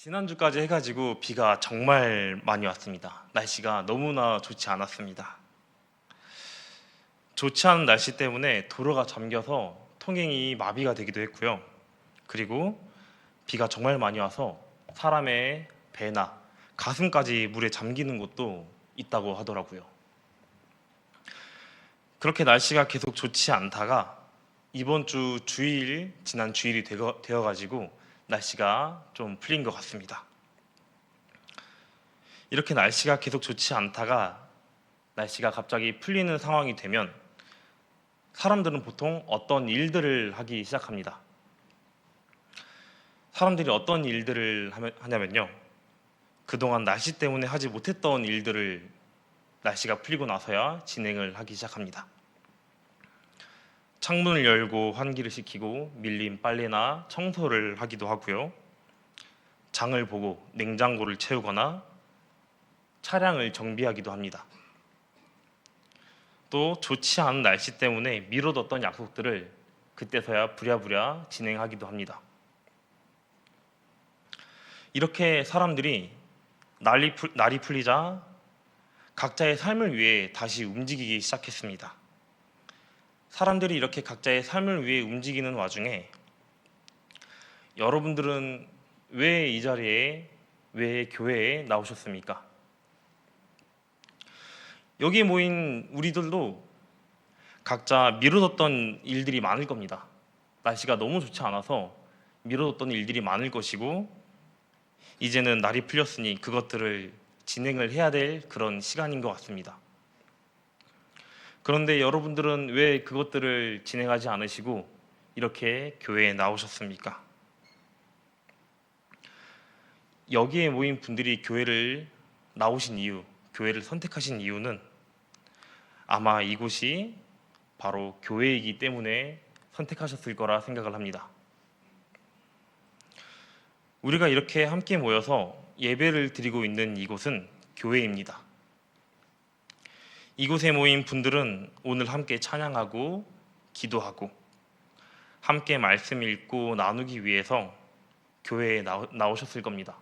지난주까지 해가지고 비가 정말 많이 왔습니다. 날씨가 너무나 좋지 않았습니다. 좋지 않은 날씨 때문에 도로가 잠겨서 통행이 마비가 되기도 했고요. 그리고 비가 정말 많이 와서 사람의 배나 가슴까지 물에 잠기는 곳도 있다고 하더라고요. 그렇게 날씨가 계속 좋지 않다가 이번 주 주일, 지난 주일이 되어가지고 날씨가 좀 풀린 것 같습니다. 이렇게 날씨가 계속 좋지 않다가 날씨가 갑자기 풀리는 상황이 되면 사람들은 보통 어떤 일들을 하기 시작합니다. 사람들이 어떤 일들을 하냐면요. 그동안 날씨 때문에 하지 못했던 일들을 날씨가 풀리고 나서야 진행을 하기 시작합니다. 창문을 열고 환기를 시키고 밀린 빨래나 청소를 하기도 하고요. 장을 보고 냉장고를 채우거나 차량을 정비하기도 합니다. 또 좋지 않은 날씨 때문에 미뤄뒀던 약속들을 그때서야 부랴부랴 진행하기도 합니다. 이렇게 사람들이 날이 풀리자 각자의 삶을 위해 다시 움직이기 시작했습니다. 사람들이 이렇게 각자의 삶을 위해 움직이는 와중에 여러분들은 왜 이 자리에, 왜 교회에 나오셨습니까? 여기 모인 우리들도 각자 미뤄뒀던 일들이 많을 겁니다. 날씨가 너무 좋지 않아서 미뤄뒀던 일들이 많을 것이고 이제는 날이 풀렸으니 그것들을 진행을 해야 될 그런 시간인 것 같습니다. 그런데 여러분들은 왜 그것들을 진행하지 않으시고 이렇게 교회에 나오셨습니까? 여기에 모인 분들이 교회를 나오신 이유, 교회를 선택하신 이유는 아마 이곳이 바로 교회이기 때문에 선택하셨을 거라 생각을 합니다. 우리가 이렇게 함께 모여서 예배를 드리고 있는 이곳은 교회입니다. 이곳에 모인 분들은 오늘 함께 찬양하고 기도하고 함께 말씀 읽고 나누기 위해서 교회에 나오셨을 겁니다.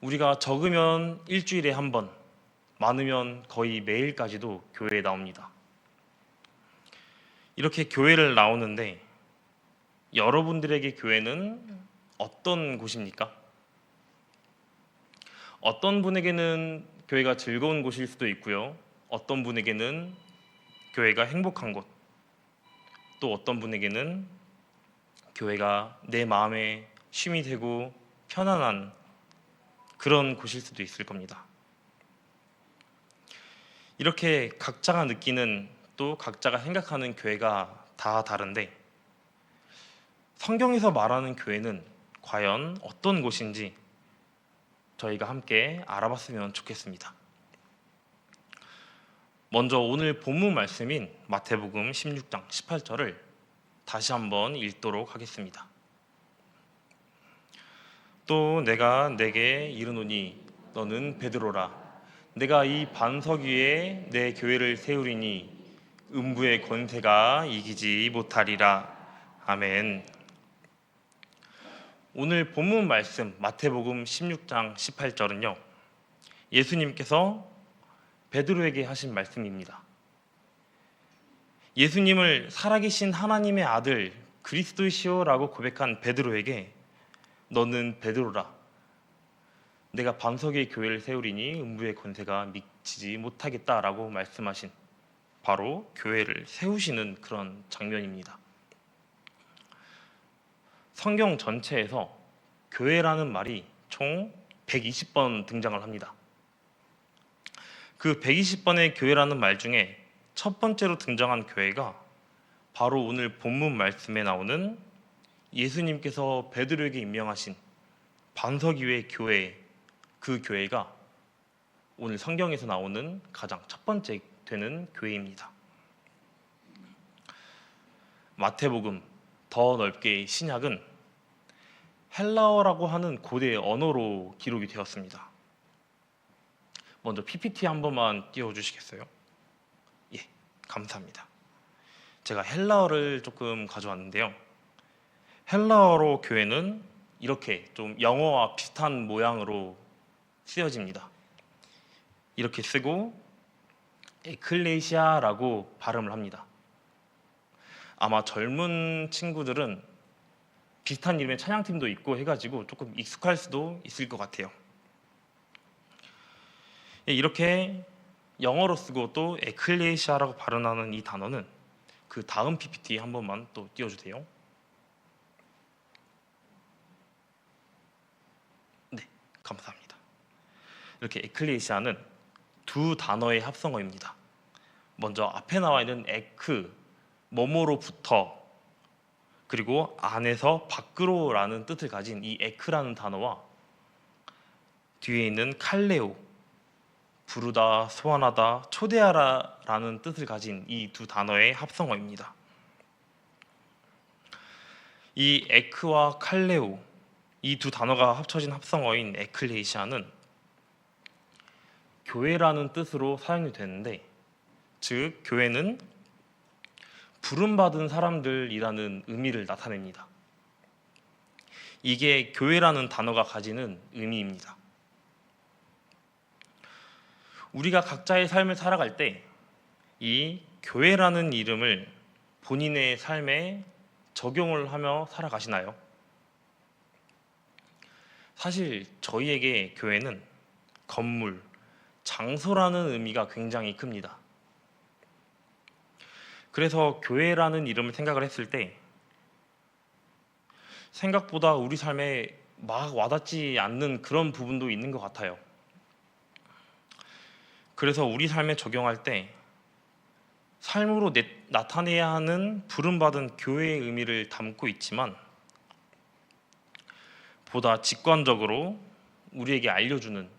우리가 적으면 일주일에 한 번, 많으면 거의 매일까지도 교회에 나옵니다. 이렇게 교회를 나오는데 여러분들에게 교회는 어떤 곳입니까? 어떤 분에게는 교회가 즐거운 곳일 수도 있고요. 어떤 분에게는 교회가 행복한 곳, 또 어떤 분에게는 교회가 내 마음에 쉼이 되고 편안한 그런 곳일 수도 있을 겁니다. 이렇게 각자가 느끼는 또 각자가 생각하는 교회가 다 다른데 성경에서 말하는 교회는 과연 어떤 곳인지 저희가 함께 알아봤으면 좋겠습니다. 먼저 오늘 본문 말씀인 마태복음 16장 18절을 다시 한번 읽도록 하겠습니다. 또 내가 내게 이르노니 너는 베드로라. 내가 이 반석 위에 내 교회를 세우리니 음부의 권세가 이기지 못하리라. 아멘. 오늘 본문 말씀 마태복음 16장 18절은요. 예수님께서 베드로에게 하신 말씀입니다. 예수님을 살아계신 하나님의 아들 그리스도시오라고 고백한 베드로에게 너는 베드로라. 내가 반석 위에 교회를 세우리니 음부의 권세가 미치지 못하겠다라고 말씀하신 바로 교회를 세우시는 그런 장면입니다. 성경 전체에서 교회라는 말이 총 120번 등장을 합니다. 그 120번의 교회라는 말 중에 첫 번째로 등장한 교회가 바로 오늘 본문 말씀에 나오는 예수님께서 베드로에게 임명하신 반석 위의 교회, 그 교회가 오늘 성경에서 나오는 가장 첫 번째 되는 교회입니다. 마태복음, 더 넓게 신약은 헬라어라고 하는 고대 언어로 기록이 되었습니다. 먼저 PPT 한 번만 띄워주시겠어요? 예, 감사합니다. 제가 헬라어를 조금 가져왔는데요. 헬라어로 교회는 이렇게 좀 영어와 비슷한 모양으로 쓰여집니다. 이렇게 쓰고 에클레시아라고 발음을 합니다. 아마 젊은 친구들은 비슷한 이름의 찬양팀도 있고 해가지고 조금 익숙할 수도 있을 것 같아요. 이렇게 영어로 쓰고 또 에클레시아라고 발음하는 이 단어는 그 다음 PPT 한 번만 또 띄워주세요. 네, 감사합니다. 이렇게 에클레시아는 두 단어의 합성어입니다. 먼저 앞에 나와 있는 에크, 뭐뭐로부터, 그리고 안에서 밖으로라는 뜻을 가진 이 에크라는 단어와 뒤에 있는 칼레오, 부르다, 소환하다, 초대하라라는 뜻을 가진 이 두 단어의 합성어입니다. 이 에크와 칼레오, 이 두 단어가 합쳐진 합성어인 에클레시아는 교회라는 뜻으로 사용이 되는데, 즉 교회는 부름받은 사람들이라는 의미를 나타냅니다. 이게 교회라는 단어가 가지는 의미입니다. 우리가 각자의 삶을 살아갈 때 이 교회라는 이름을 본인의 삶에 적용을 하며 살아가시나요? 사실 저희에게 교회는 건물, 장소라는 의미가 굉장히 큽니다. 그래서 교회라는 이름을 생각을 했을 때 생각보다 우리 삶에 막 와닿지 않는 그런 부분도 있는 것 같아요. 그래서 우리 삶에 적용할 때 삶으로 나타내야 하는 부름받은 교회의 의미를 담고 있지만, 보다 직관적으로 우리에게 알려주는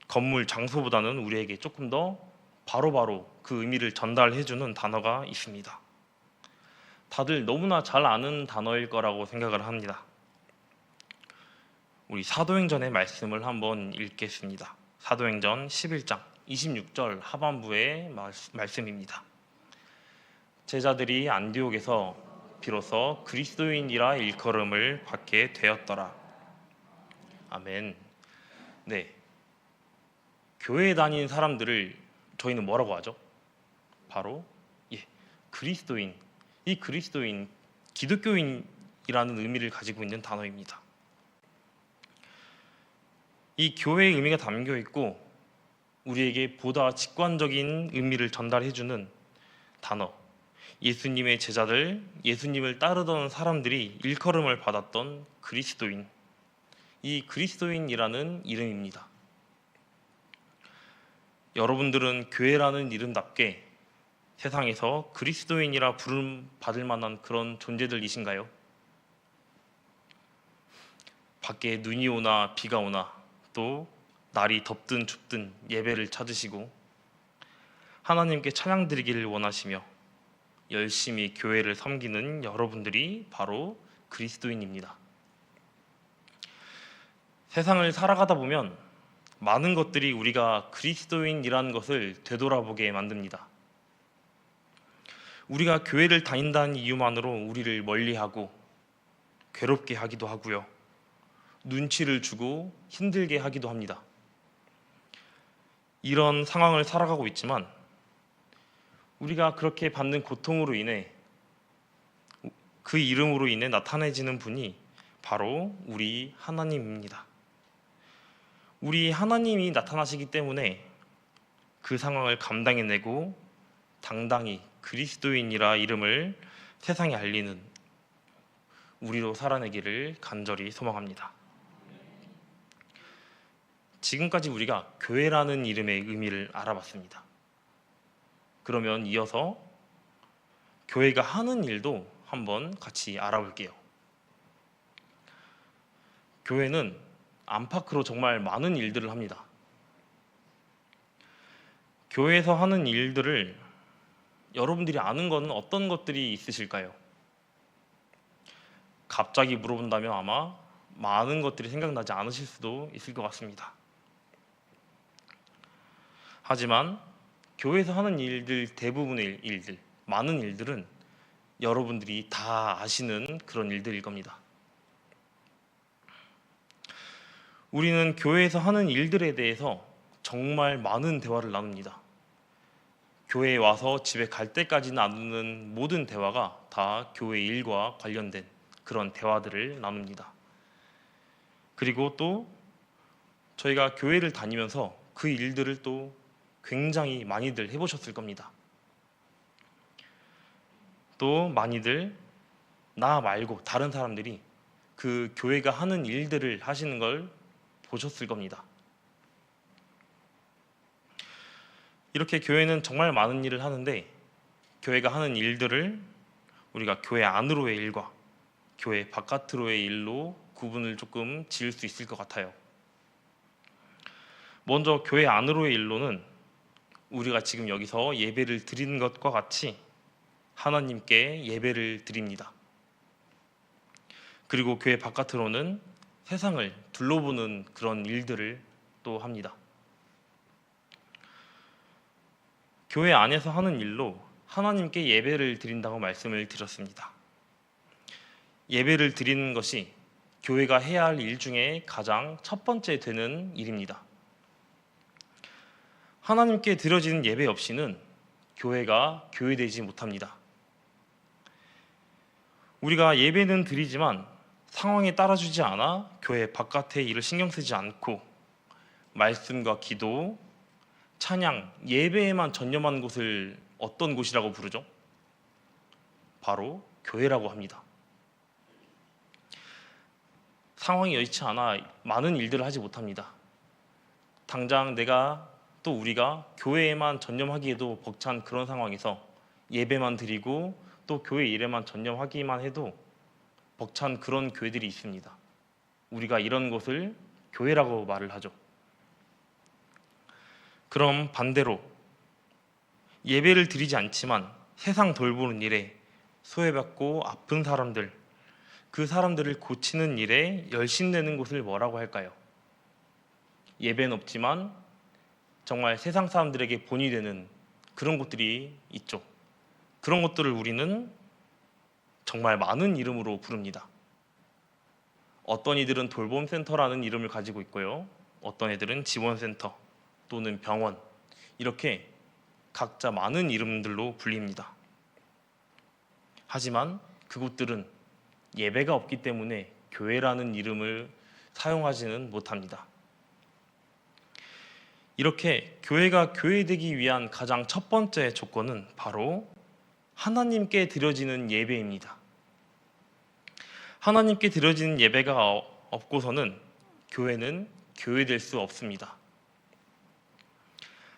건물, 장소보다는 우리에게 조금 더 바로바로 그 의미를 전달해주는 단어가 있습니다. 다들 너무나 잘 아는 단어일 거라고 생각을 합니다. 우리 사도행전의 말씀을 한번 읽겠습니다. 사도행전 11장 26절 하반부의 말씀입니다. 제자들이 안디옥에서 비로소 그리스도인이라 일컬음을 받게 되었더라. 아멘. 네, 교회에 다니는 사람들을 저희는 뭐라고 하죠? 바로 그리스도인. 이 그리스도인, 기독교인이라는 의미를 가지고 있는 단어입니다. 이 교회의 의미가 담겨 있고 우리에게 보다 직관적인 의미를 전달해주는 단어, 예수님의 제자들, 예수님을 따르던 사람들이 일컬음을 받았던 그리스도인, 이 그리스도인이라는 이름입니다. 여러분들은 교회라는 이름답게 세상에서 그리스도인이라 부름 받을 만한 그런 존재들이신가요? 밖에 눈이 오나 비가 오나 또 날이 덥든 춥든 예배를 찾으시고 하나님께 찬양 드리기를 원하시며 열심히 교회를 섬기는 여러분들이 바로 그리스도인입니다. 세상을 살아가다 보면 많은 것들이 우리가 그리스도인이라는 것을 되돌아보게 만듭니다. 우리가 교회를 다닌다는 이유만으로 우리를 멀리하고 괴롭게 하기도 하고요, 눈치를 주고 힘들게 하기도 합니다. 이런 상황을 살아가고 있지만 우리가 그렇게 받는 고통으로 인해 그 이름으로 인해 나타내지는 분이 바로 우리 하나님입니다. 우리 하나님이 나타나시기 때문에 그 상황을 감당해내고 당당히 그리스도인이라 이름을 세상에 알리는 우리로 살아내기를 간절히 소망합니다. 지금까지 우리가 교회라는 이름의 의미를 알아봤습니다. 그러면 이어서 교회가 하는 일도 한번 같이 알아볼게요. 교회는 안팎으로 정말 많은 일들을 합니다. 교회에서 하는 일들을 여러분들이 아는 것은 어떤 것들이 있으실까요? 갑자기 물어본다면 아마 많은 것들이 생각나지 않으실 수도 있을 것 같습니다. 하지만 교회에서 하는 일들, 대부분의 일들, 많은 일들은 여러분들이 다 아시는 그런 일들일 겁니다. 우리는 교회에서 하는 일들에 대해서 정말 많은 대화를 나눕니다. 교회에 와서 집에 갈 때까지 나누는 모든 대화가 다 교회 일과 관련된 그런 대화들을 나눕니다. 그리고 또 저희가 교회를 다니면서 그 일들을 또 굉장히 많이들 해보셨을 겁니다. 또 많이들 나 말고 다른 사람들이 그 교회가 하는 일들을 하시는 걸 보셨을 겁니다. 이렇게 교회는 정말 많은 일을 하는데 교회가 하는 일들을 우리가 교회 안으로의 일과 교회 바깥으로의 일로 구분을 조금 지을 수 있을 것 같아요. 먼저 교회 안으로의 일로는 우리가 지금 여기서 예배를 드리는 것과 같이 하나님께 예배를 드립니다. 그리고 교회 바깥으로는 세상을 둘러보는 그런 일들을 또 합니다. 교회 안에서 하는 일로 하나님께 예배를 드린다고 말씀을 드렸습니다. 예배를 드리는 것이 교회가 해야 할 일 중에 가장 첫 번째 되는 일입니다. 하나님께 드려지는 예배 없이는 교회가 교회되지 못합니다. 우리가 예배는 드리지만 상황에 따라주지 않아 교회 바깥의 일을 신경 쓰지 않고 말씀과 기도, 찬양, 예배에만 전념하는 곳을 어떤 곳이라고 부르죠? 바로 교회라고 합니다. 상황이 여의치 않아 많은 일들을 하지 못합니다. 당장 내가 또 우리가 교회에만 전념하기에도 벅찬 그런 상황에서 예배만 드리고 또 교회 일에만 전념하기만 해도 벅찬 그런 교회들이 있습니다. 우리가 이런 것을 교회라고 말을 하죠. 그럼 반대로 예배를 드리지 않지만 세상 돌보는 일에 소외받고 아픈 사람들, 그 사람들을 고치는 일에 열심내는 곳을 뭐라고 할까요? 예배는 없지만 정말 세상 사람들에게 본이 되는 그런 곳들이 있죠. 그런 것들을 우리는 정말 많은 이름으로 부릅니다. 어떤 이들은 돌봄센터라는 이름을 가지고 있고요. 어떤 애들은 지원센터 또는 병원, 이렇게 각자 많은 이름들로 불립니다. 하지만 그곳들은 예배가 없기 때문에 교회라는 이름을 사용하지는 못합니다. 이렇게 교회가 교회되기 위한 가장 첫 번째 조건은 바로 하나님께 드려지는 예배입니다. 하나님께 드려지는 예배가 없고서는 교회는 교회될 수 없습니다.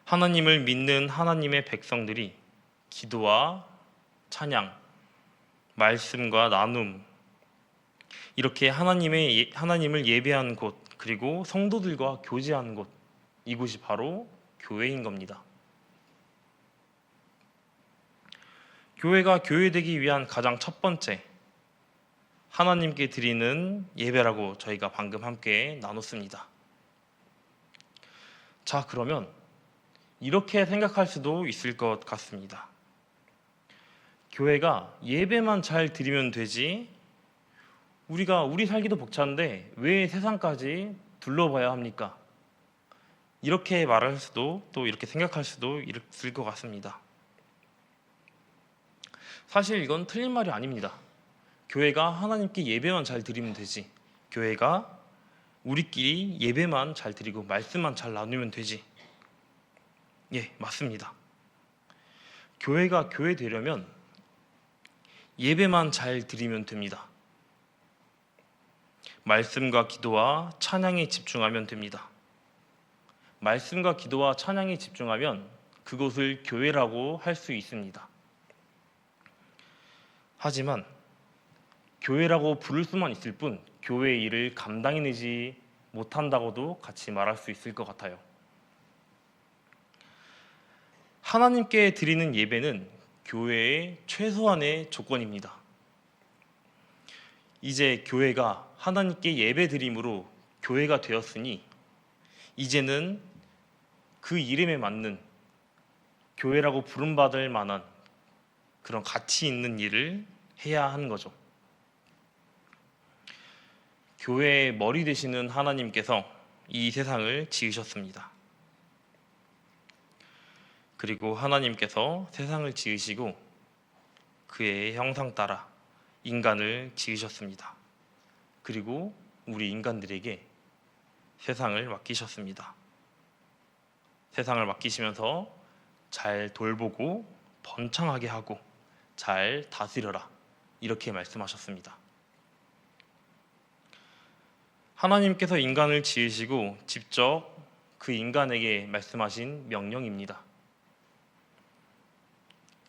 하나님을 믿는 하나님의 백성들이 기도와 찬양, 말씀과 나눔, 이렇게 하나님을 예배하는 곳, 그리고 성도들과 교제하는 곳, 이곳이 바로 교회인 겁니다. 교회가 교회되기 위한 가장 첫 번째, 하나님께 드리는 예배라고 저희가 방금 함께 나눴습니다. 자, 그러면 이렇게 생각할 수도 있을 것 같습니다. 교회가 예배만 잘 드리면 되지, 우리 살기도 벅찬데 왜 세상까지 둘러봐야 합니까? 이렇게 말할 수도 또 이렇게 생각할 수도 있을 것 같습니다. 사실 이건 틀린 말이 아닙니다. 교회가 하나님께 예배만 잘 드리면 되지, 교회가 우리끼리 예배만 잘 드리고 말씀만 잘 나누면 되지. 예, 맞습니다. 교회가 교회 되려면 예배만 잘 드리면 됩니다. 말씀과 기도와 찬양에 집중하면 됩니다. 말씀과 기도와 찬양에 집중하면 그것을 교회라고 할 수 있습니다. 하지만 교회라고 부를 수만 있을 뿐 교회의 일을 감당해내지 못한다고도 같이 말할 수 있을 것 같아요. 하나님께 드리는 예배는 교회의 최소한의 조건입니다. 이제 교회가 하나님께 예배 드림으로 교회가 되었으니 이제는 그 이름에 맞는 교회라고 부름받을 만한 그런 가치 있는 일을 해야 하는 거죠. 교회의 머리 되시는 하나님께서 이 세상을 지으셨습니다. 그리고 하나님께서 세상을 지으시고 그의 형상 따라 인간을 지으셨습니다. 그리고 우리 인간들에게 세상을 맡기셨습니다. 세상을 맡기시면서 잘 돌보고 번창하게 하고 잘 다스려라, 이렇게 말씀하셨습니다. 하나님께서 인간을 지으시고 직접 그 인간에게 말씀하신 명령입니다.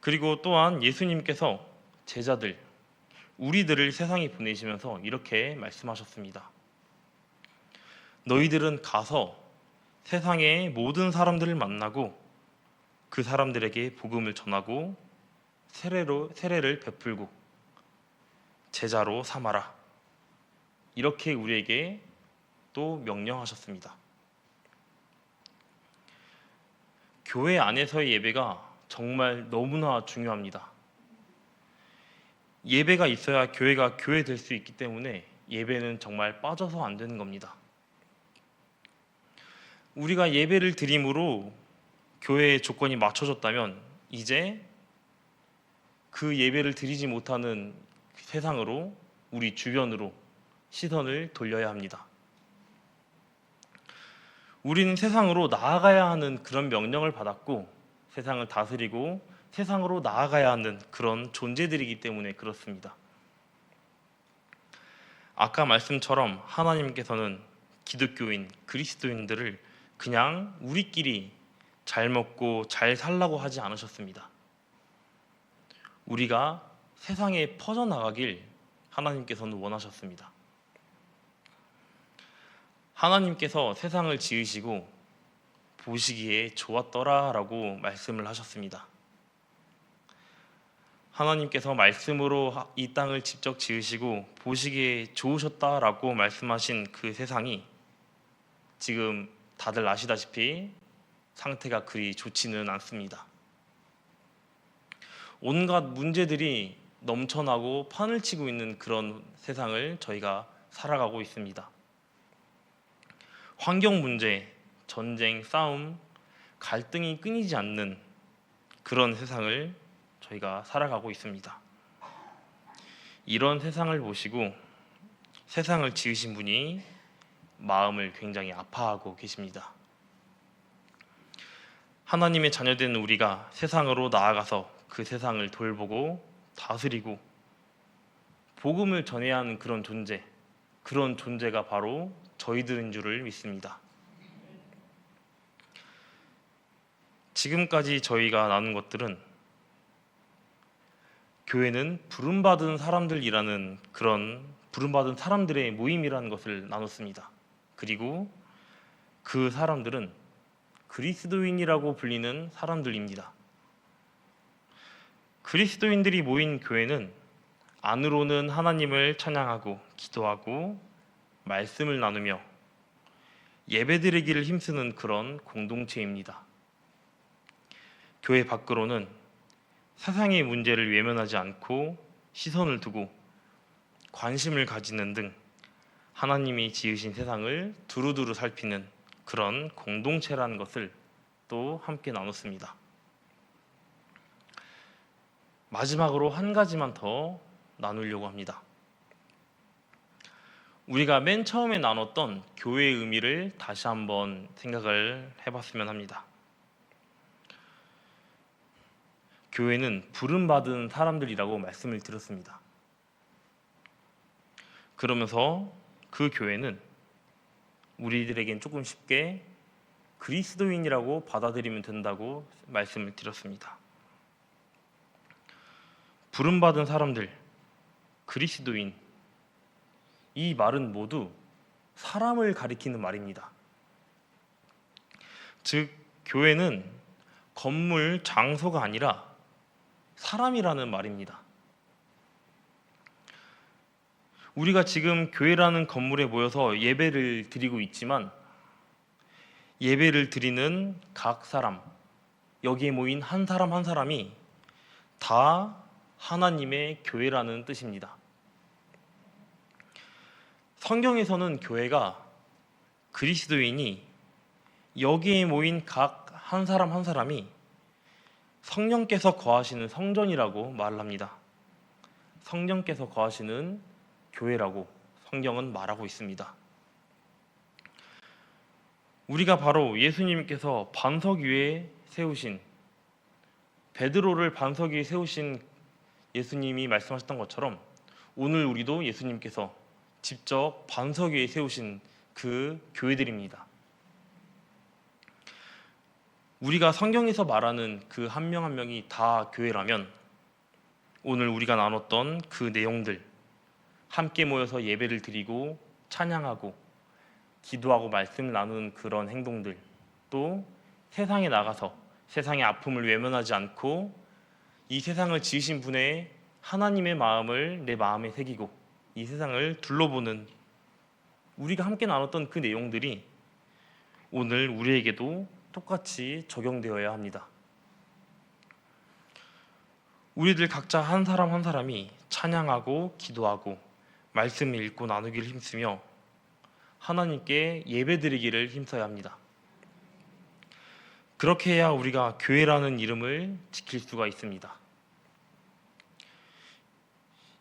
그리고 또한 예수님께서 제자들, 우리들을 세상에 보내시면서 이렇게 말씀하셨습니다. 너희들은 가서 세상의 모든 사람들을 만나고 그 사람들에게 복음을 전하고 세례를 베풀고 제자로 삼아라, 이렇게 우리에게 또 명령하셨습니다. 교회 안에서의 예배가 정말 너무나 중요합니다. 예배가 있어야 교회가 교회 될 수 있기 때문에 예배는 정말 빠져서 안 되는 겁니다. 우리가 예배를 드림으로 교회의 조건이 맞춰졌다면 이제 그 예배를 드리지 못하는 세상으로, 우리 주변으로 시선을 돌려야 합니다. 우리는 세상으로 나아가야 하는 그런 명령을 받았고 세상을 다스리고 세상으로 나아가야 하는 그런 존재들이기 때문에 그렇습니다. 아까 말씀처럼 하나님께서는 기독교인, 그리스도인들을 그냥 우리끼리 잘 먹고 잘 살라고 하지 않으셨습니다. 우리가 세상에 퍼져나가길 하나님께서는 원하셨습니다. 하나님께서 세상을 지으시고 보시기에 좋았더라 라고 말씀을 하셨습니다. 하나님께서 말씀으로 이 땅을 직접 지으시고 보시기에 좋으셨다라고 말씀하신 그 세상이 지금 다들 아시다시피 상태가 그리 좋지는 않습니다. 온갖 문제들이 넘쳐나고 판을 치고 있는 그런 세상을 저희가 살아가고 있습니다. 환경 문제, 전쟁, 싸움, 갈등이 끊이지 않는 그런 세상을 저희가 살아가고 있습니다. 이런 세상을 보시고 세상을 지으신 분이 마음을 굉장히 아파하고 계십니다. 하나님의 자녀된 우리가 세상으로 나아가서 그 세상을 돌보고 다스리고 복음을 전해야 하는 그런 존재가 바로 저희들인 줄을 믿습니다. 지금까지 저희가 나눈 것들은 교회는 부름받은 사람들이라는 그런 부름받은 사람들의 모임이라는 것을 나눴습니다. 그리고 그 사람들은 그리스도인이라고 불리는 사람들입니다. 그리스도인들이 모인 교회는 안으로는 하나님을 찬양하고 기도하고 말씀을 나누며 예배드리기를 힘쓰는 그런 공동체입니다. 교회 밖으로는 세상의 문제를 외면하지 않고 시선을 두고 관심을 가지는 등 하나님이 지으신 세상을 두루두루 살피는 그런 공동체라는 것을 또 함께 나눴습니다. 마지막으로 한 가지만 더 나누려고 합니다. 우리가 맨 처음에 나눴던 교회의 의미를 다시 한번 생각을 해봤으면 합니다. 교회는 부름받은 사람들이라고 말씀을 드렸습니다. 그러면서 그 교회는 우리들에겐 조금 쉽게 그리스도인이라고 받아들이면 된다고 말씀을 드렸습니다. 부름받은 사람들, 그리스도인, 이 말은 모두 사람을 가리키는 말입니다. 즉, 교회는 건물, 장소가 아니라 사람이라는 말입니다. 우리가 지금 교회라는 건물에 모여서 예배를 드리고 있지만 예배를 드리는 각 사람, 여기에 모인 한 사람 한 사람이 다 하나님의 교회라는 뜻입니다. 성경에서는 교회가 그리스도인이 여기에 모인 각 한 사람 한 사람이 성령께서 거하시는 성전이라고 말을 합니다. 성령께서 거하시는 교회라고 성경은 말하고 있습니다. 우리가 바로 예수님께서 반석 위에 세우신, 베드로를 반석 위에 세우신 예수님이 말씀하셨던 것처럼 오늘 우리도 예수님께서 직접 반석 위에 세우신 그 교회들입니다. 우리가 성경에서 말하는 그 한 명 한 명이 다 교회라면 오늘 우리가 나눴던 그 내용들, 함께 모여서 예배를 드리고 찬양하고 기도하고 말씀을 나누는 그런 행동들, 또 세상에 나가서 세상의 아픔을 외면하지 않고 이 세상을 지으신 분의 하나님의 마음을 내 마음에 새기고 이 세상을 둘러보는, 우리가 함께 나눴던 그 내용들이 오늘 우리에게도 똑같이 적용되어야 합니다. 우리들 각자 한 사람 한 사람이 찬양하고 기도하고 말씀을 읽고 나누기를 힘쓰며 하나님께 예배드리기를 힘써야 합니다. 그렇게 해야 우리가 교회라는 이름을 지킬 수가 있습니다.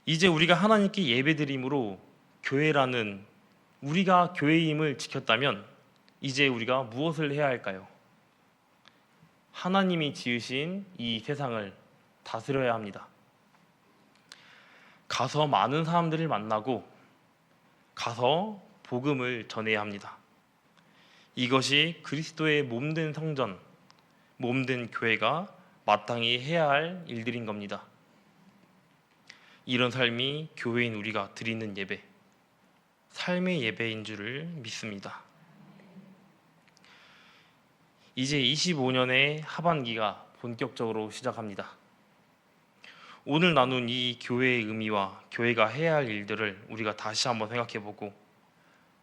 이제 우리가 하나님께 예배드림으로 교회라는, 우리가 교회임을 지켰다면 이제 우리가 무엇을 해야 할까요? 하나님이 지으신 이 세상을 다스려야 합니다. 가서 많은 사람들을 만나고 가서 복음을 전해야 합니다. 이것이 그리스도의 몸된 성전, 몸된 교회가 마땅히 해야 할 일들인 겁니다. 이런 삶이 교회인 우리가 드리는 예배, 삶의 예배인 줄을 믿습니다. 이제 25년의 하반기가 본격적으로 시작합니다. 오늘 나눈 이 교회의 의미와 교회가 해야 할 일들을 우리가 다시 한번 생각해보고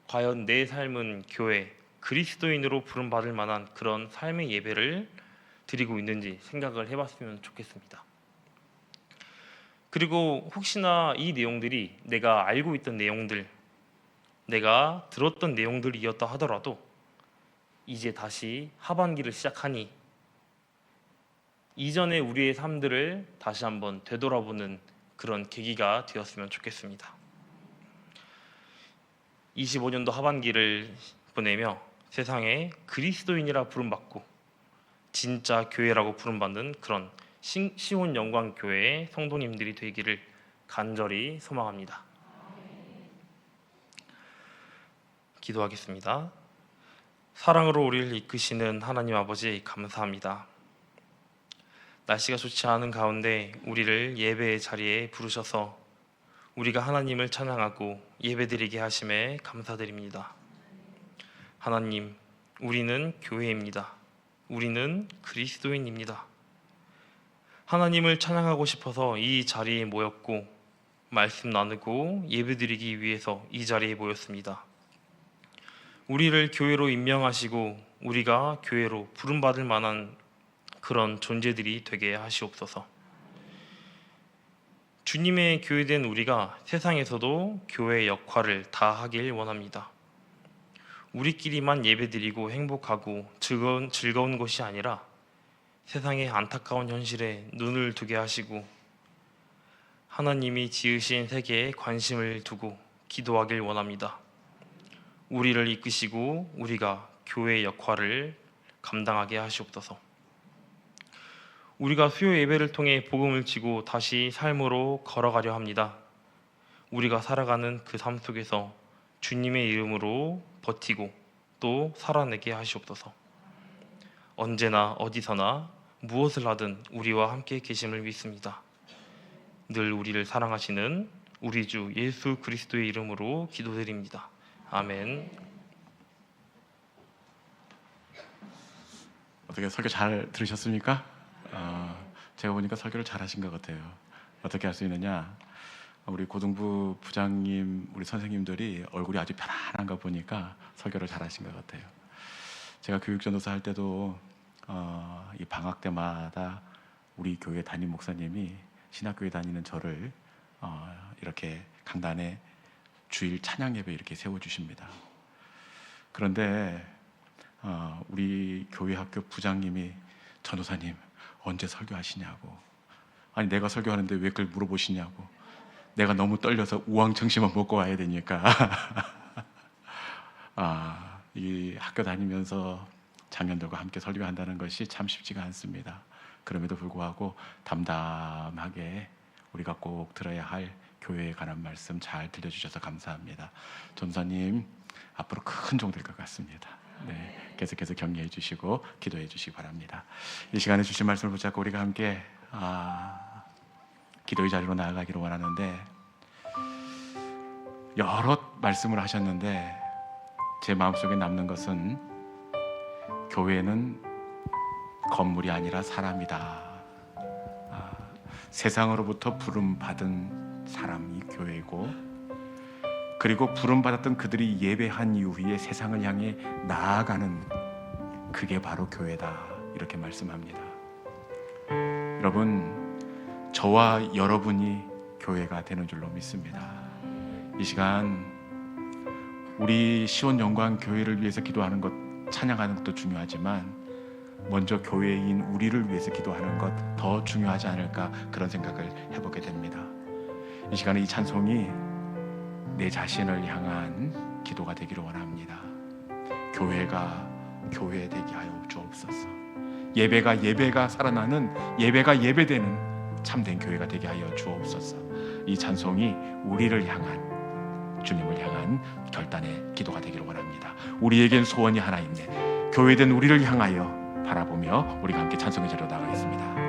과연 내 삶은 교회, 그리스도인으로 부름받을 만한 그런 삶의 예배를 드리고 있는지 생각을 해봤으면 좋겠습니다. 그리고 혹시나 이 내용들이 내가 알고 있던 내용들, 내가 들었던 내용들이었다 하더라도 이제 다시 하반기를 시작하니 이전의 우리의 삶들을 다시 한번 되돌아보는 그런 계기가 되었으면 좋겠습니다. 25년도 하반기를 보내며 세상에 그리스도인이라 부름받고 진짜 교회라고 부름받는 그런 시온 영광교회의 성도님들이 되기를 간절히 소망합니다. 기도하겠습니다. 사랑으로 우리를 이끄시는 하나님 아버지, 감사합니다. 날씨가 좋지 않은 가운데 우리를 예배의 자리에 부르셔서 우리가 하나님을 찬양하고 예배드리게 하심에 감사드립니다. 하나님, 우리는 교회입니다. 우리는 그리스도인입니다. 하나님을 찬양하고 싶어서 이 자리에 모였고 말씀 나누고 예배드리기 위해서 이 자리에 모였습니다. 우리를 교회로 임명하시고 우리가 교회로 부름받을 만한 그런 존재들이 되게 하시옵소서. 주님의 교회된 우리가 세상에서도 교회의 역할을 다하길 원합니다. 우리끼리만 예배드리고 행복하고 즐거운 것이 아니라 세상의 안타까운 현실에 눈을 두게 하시고 하나님이 지으신 세계에 관심을 두고 기도하길 원합니다. 우리를 이끄시고 우리가 교회의 역할을 감당하게 하시옵소서. 우리가 수요 예배를 통해 복음을 지고 다시 삶으로 걸어가려 합니다. 우리가 살아가는 그 삶 속에서 주님의 이름으로 버티고 또 살아내게 하시옵소서. 언제나 어디서나 무엇을 하든 우리와 함께 계심을 믿습니다. 늘 우리를 사랑하시는 우리 주 예수 그리스도의 이름으로 기도드립니다. 아멘. 어떻게 설교 잘 들으셨습니까? 제가 보니까 설교를 잘 하신 것 같아요. 어떻게 할 수 있느냐? 우리 고등부 부장님, 우리 선생님들이 얼굴이 아주 편안한가 보니까 설교를 잘 하신 것 같아요. 제가 교육전도사 할 때도 이 방학 때마다 우리 교회 담임 목사님이 신학교에 다니는 저를 이렇게 강단에 주일 찬양 예배 이렇게 세워주십니다. 그런데 우리 교회 학교 부장님이 전도사님 언제 설교하시냐고, 아니 내가 설교하는데 왜 그걸 물어보시냐고, 내가 너무 떨려서 우황청심만 먹고 와야 되니까 이 학교 다니면서 장년들과 함께 설교한다는 것이 참 쉽지가 않습니다. 그럼에도 불구하고 담담하게 우리가 꼭 들어야 할 교회에 관한 말씀 잘 들려주셔서 감사합니다. 전도사님 앞으로 큰 종 될 것 같습니다. 네, 계속해서 격려해 주시고 기도해 주시기 바랍니다. 이 시간에 주신 말씀을 붙잡고 우리가 함께 기도의 자리로 나아가기를 원하는데, 여러 말씀을 하셨는데 제 마음속에 남는 것은 교회는 건물이 아니라 사람이다. 세상으로부터 부름받은 사람이 교회고, 그리고 부름받았던 그들이 예배한 이후에 세상을 향해 나아가는 그게 바로 교회다, 이렇게 말씀합니다. 여러분, 저와 여러분이 교회가 되는 줄로 믿습니다. 이 시간 우리 시온 영광 교회를 위해서 기도하는 것, 찬양하는 것도 중요하지만 먼저 교회인 우리를 위해서 기도하는 것 더 중요하지 않을까, 그런 생각을 해보게 됩니다. 이 시간에 이 찬송이 내 자신을 향한 기도가 되기를 원합니다. 교회가 교회 되게 하여 주옵소서. 예배가 살아나는, 예배가 예배되는 참된 교회가 되게 하여 주옵소서. 이 찬송이 우리를 향한, 주님을 향한 결단의 기도가 되기를 원합니다. 우리에겐 소원이 하나 있네. 교회된 우리를 향하여 바라보며 우리가 함께 찬송의 자리로 나가겠습니다.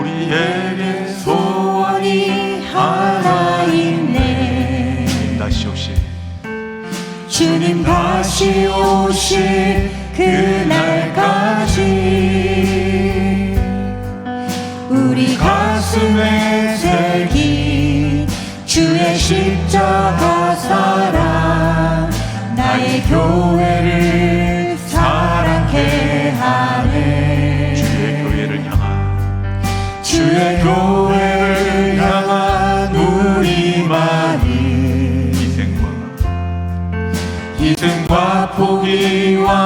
우리에게 소원이 하나 있네. 주님 다시 오실 그날까지 우리 가슴에 새긴 주의 십자가 사랑, 나의 교회를 사랑케 하네. 주의 교회를 향한 우리만이 희생과 포기와